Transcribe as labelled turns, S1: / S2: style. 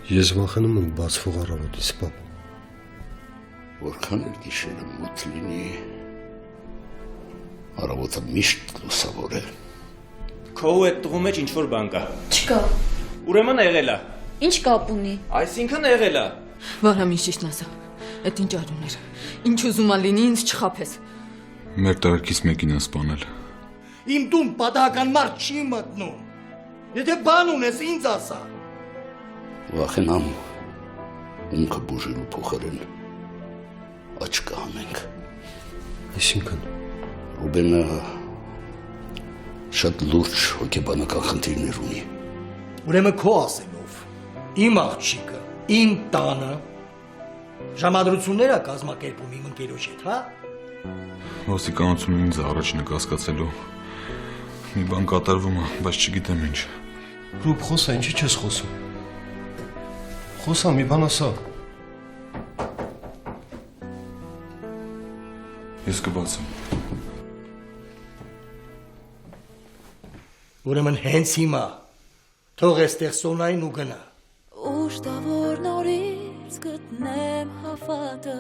S1: Ես վախենում եմ բացվող առավոտից, պապ։
S2: Որքան էլ գիշերը մութ լինի, առավոտը միշտ լուսավոր է։
S3: Քո ու այդ տղու մեջ ինչ-որ բան կա։
S4: Չկա։
S3: Ուրեմն եղել է։
S4: Ինչ կապ ունի։
S3: Այսինքն եղել է։
S5: Վարամ ինչ ճիշտն ասա։ Այդ ինչ արուներ։ Ինչ ուզում ա լինի, ինձ չխափես։
S6: Մեր տարիքից մեկին են սպանել։
S7: Իմ տուն պատահական մարդ չի մտնում։ Եթե բան ունես, ինձ ասա։
S2: Վախենամ ունքը բուժելու փոխարեն աչքը հանենք։
S1: Այսինքն
S2: Ռուբենը շատ լուրջ հոգեբանական խնդիրներ ունի։
S7: Ուրեմն քո ասելով, իմ աղջիկը, իմ տանը ժամադրություններ է կազմակերպում իմ ընկերոջ հետ, հա?
S6: Ոստիկանությունն ինձ առաջինը կասկածելու։ Մի բան կատարվում է, բայց չգիտեմ ինչ։
S1: Ռուբ, խոսա, ինչի չես խոսում։ Խոսա, մի բան ասա։
S6: Ես կբացեմ։
S7: Ուրեմն հենց հիմա թող էստեղ սոնային ու գնա։
S8: Ուշ տա որ նորից գտնեմ հավատը